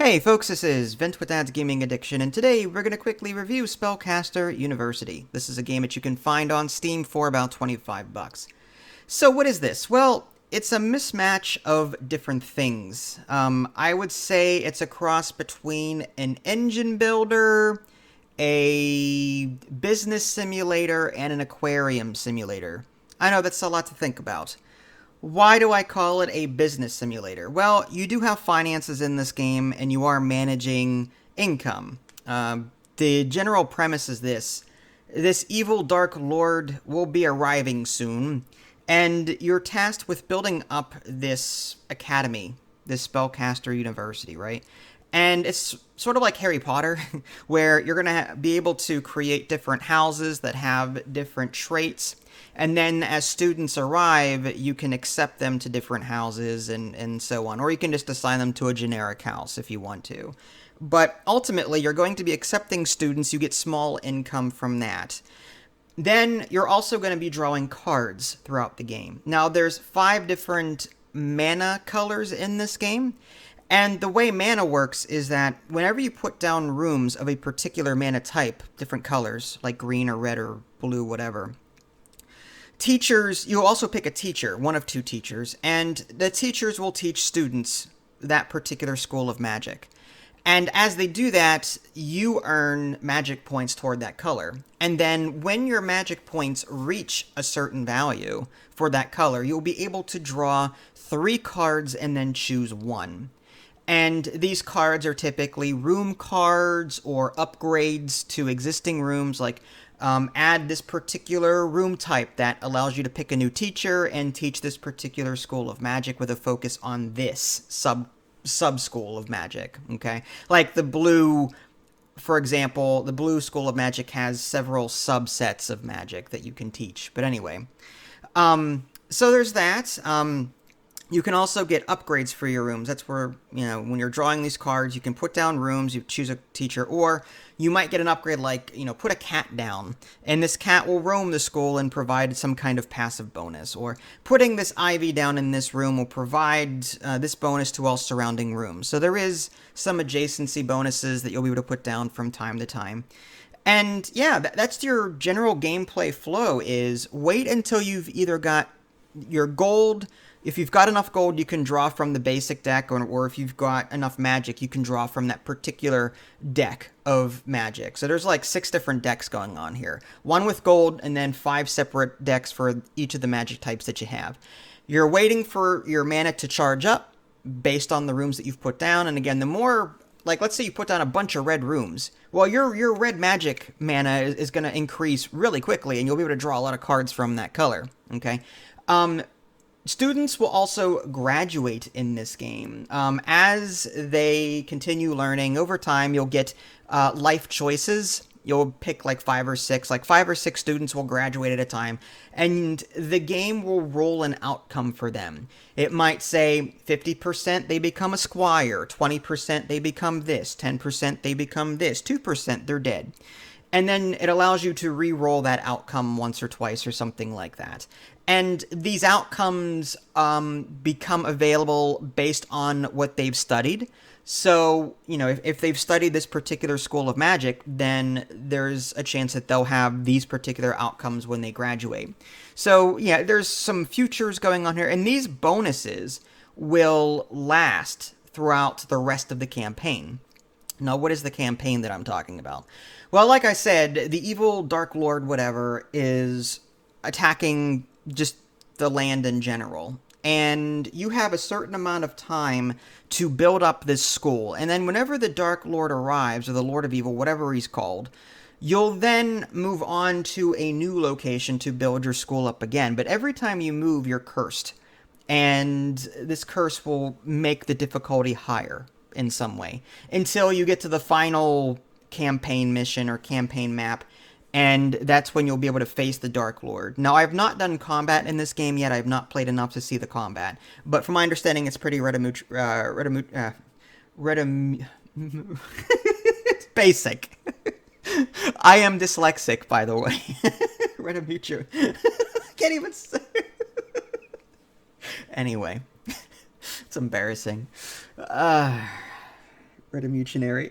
Hey folks, this is Vent with Dad's Gaming Addiction, and today we're going to quickly review Spellcaster University. This is a game that you can find on Steam for about 25 bucks. So what is this? Well, it's a mismatch of different things. I would say it's a cross between an engine builder, a business simulator, and an aquarium simulator. I know that's a lot to think about. Why do I call it a business simulator? Well, you do have finances in this game, and you are managing income. The general premise is this. This evil Dark Lord will be arriving soon, and you're tasked with building up this academy, this Spellcaster University, right? And it's sort of like Harry Potter, where you're going to be able to create different houses that have different traits. And then as students arrive, you can accept them to different houses and so on. Or you can just assign them to a generic house if you want to. But ultimately, you're going to be accepting students. You get small income from that. Then you're also going to be drawing cards throughout the game. Now, there's 5 different mana colors in this game. And the way mana works is that whenever you put down rooms of a particular mana type, different colors, like green or red or blue, whatever, teachers, you'll also pick a teacher, one of 2 teachers, and the teachers will teach students that particular school of magic. And as they do that, you earn magic points toward that color. And then when your magic points reach a certain value for that color, you'll be able to draw 3 cards and then choose one. And these cards are typically room cards or upgrades to existing rooms, like add this particular room type that allows you to pick a new teacher and teach this particular school of magic with a focus on this sub-school of magic, okay? Like the blue, for example, the blue school of magic has several subsets of magic that you can teach. But anyway, so there's that. You can also get upgrades for your rooms. That's where, when you're drawing these cards, you can put down rooms, you choose a teacher, or you might get an upgrade like, put a cat down, and this cat will roam the school and provide some kind of passive bonus. Or putting this ivy down in this room will provide this bonus to all surrounding rooms. So there is some adjacency bonuses that you'll be able to put down from time to time. And yeah, that's your general gameplay flow, is wait until you've either got your gold. If you've got enough gold, you can draw from the basic deck, or if you've got enough magic, you can draw from that particular deck of magic. So there's like 6 different decks going on here. 1 with gold, and then 5 separate decks for each of the magic types that you have. You're waiting for your mana to charge up based on the rooms that you've put down, and again, the more, like, let's say you put down a bunch of red rooms. Well, your red magic mana is going to increase really quickly, and you'll be able to draw a lot of cards from that color, okay? Students will also graduate in this game. As they continue learning over time, you'll get life choices. You'll pick like 5 or 6. Like 5 or 6 students will graduate at a time, and the game will roll an outcome for them. It might say 50% they become a squire, 20% they become this, 10% they become this, 2% they're dead. And then it allows you to re-roll that outcome once or twice or something like that. And these outcomes become available based on what they've studied. So, if they've studied this particular school of magic, then there's a chance that they'll have these particular outcomes when they graduate. So, yeah, there's some futures going on here. And these bonuses will last throughout the rest of the campaign. Now, what is the campaign that I'm talking about? Well, like I said, the evil Dark Lord whatever is attacking just the land in general. And you have a certain amount of time to build up this school. And then whenever the Dark Lord arrives, or the Lord of Evil, whatever he's called, you'll then move on to a new location to build your school up again. But every time you move, you're cursed. And this curse will make the difficulty higher in some way, until you get to the final campaign mission or campaign map, and that's when you'll be able to face the Dark Lord. Now, I have not done combat in this game yet. I have not played enough to see the combat, but from my understanding, it's pretty basic. I am dyslexic, by the way. Redamucho. I can't even say. Anyway, it's embarrassing. Redimutionary.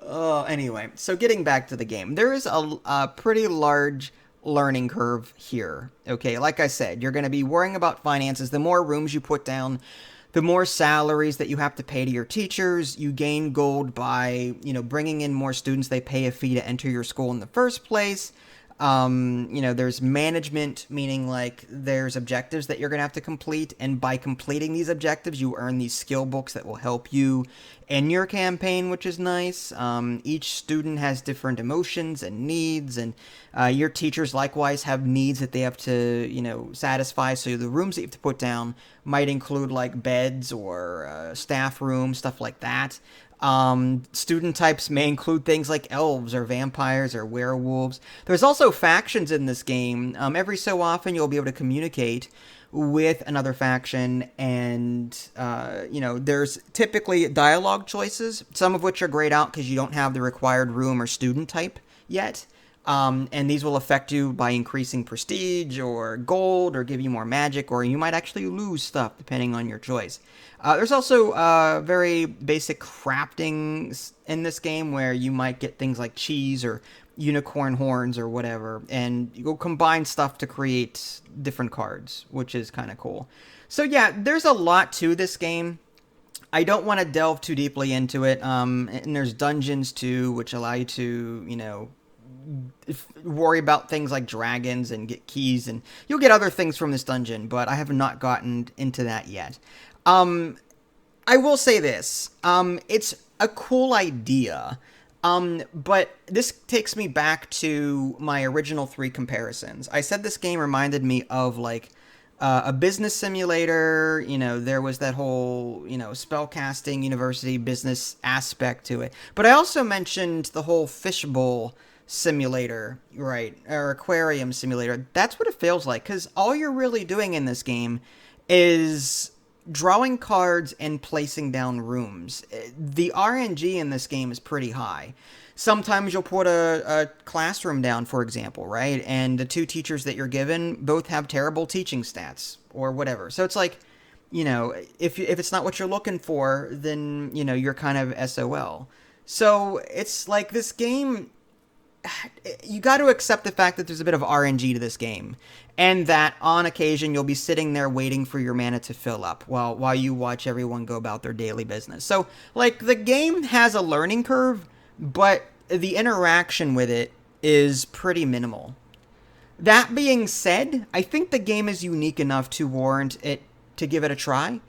Oh, anyway, so getting back to the game, there is a pretty large learning curve here. Okay, like I said, you're going to be worrying about finances. The more rooms you put down, the more salaries that you have to pay to your teachers. You gain gold by, bringing in more students. They pay a fee to enter your school in the first place. There's management, meaning like there's objectives that you're going to have to complete. And by completing these objectives, you earn these skill books that will help you in your campaign, which is nice. Each student has different emotions and needs, and your teachers likewise have needs that they have to, satisfy. So the rooms that you have to put down might include like beds or staff room, stuff like that. Student types may include things like elves or vampires or werewolves. There's also factions in this game. Every so often you'll be able to communicate with another faction, and there's typically dialogue choices, some of which are grayed out because you don't have the required room or student type yet. And these will affect you by increasing prestige or gold, or give you more magic, or you might actually lose stuff depending on your choice. There's also very basic crafting in this game where you might get things like cheese or unicorn horns or whatever, and you'll combine stuff to create different cards, which is kind of cool. So yeah, there's a lot to this game. I don't want to delve too deeply into it, and there's dungeons too, which allow you to, worry about things like dragons and get keys, and you'll get other things from this dungeon, but I have not gotten into that yet. I will say this, it's a cool idea, but this takes me back to my original 3 comparisons. I said this game reminded me of like a business simulator. There was that whole, spellcasting university business aspect to it, but I also mentioned the whole fishbowl simulator, right, or aquarium simulator. That's what it feels like, because all you're really doing in this game is drawing cards and placing down rooms. The RNG in this game is pretty high. Sometimes you'll put a classroom down, for example, right, and the 2 teachers that you're given both have terrible teaching stats or whatever. So it's like, if it's not what you're looking for, then you're kind of SOL. So it's like this game, you got to accept the fact that there's a bit of RNG to this game, and that on occasion you'll be sitting there waiting for your mana to fill up while you watch everyone go about their daily business. So, like, the game has a learning curve, but the interaction with it is pretty minimal. That being said, I think the game is unique enough to warrant it to give it a try.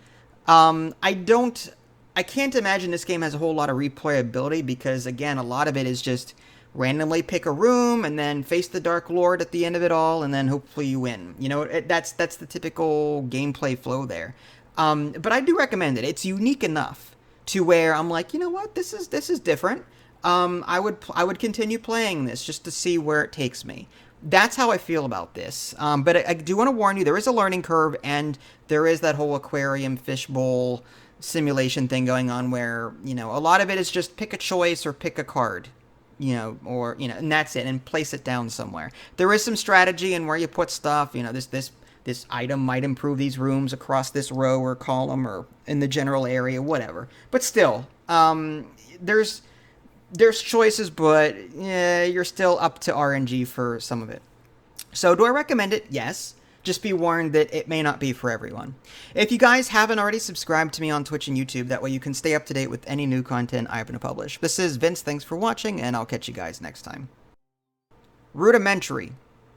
I can't imagine this game has a whole lot of replayability, because, again, a lot of it is just randomly pick a room and then face the Dark Lord at the end of it all, and then hopefully you win. That's the typical gameplay flow there. But I do recommend it. It's unique enough to where I'm like, you know what, this is different. I would continue playing this just to see where it takes me. That's how I feel about this. But I do want to warn you, there is a learning curve, and there is that whole aquarium fishbowl simulation thing going on where, a lot of it is just pick a choice or pick a card. And that's it, and place it down somewhere. There is some strategy in where you put stuff. This item might improve these rooms across this row or column or in the general area, whatever. But still, there's choices, but you're still up to RNG for some of it. So do I recommend it? Yes. Just be warned that it may not be for everyone. If you guys haven't already subscribed to me on Twitch and YouTube, that way you can stay up to date with any new content I happen to publish. This is Vince, thanks for watching, and I'll catch you guys next time. Rudimentary.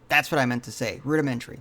That's what I meant to say. Rudimentary.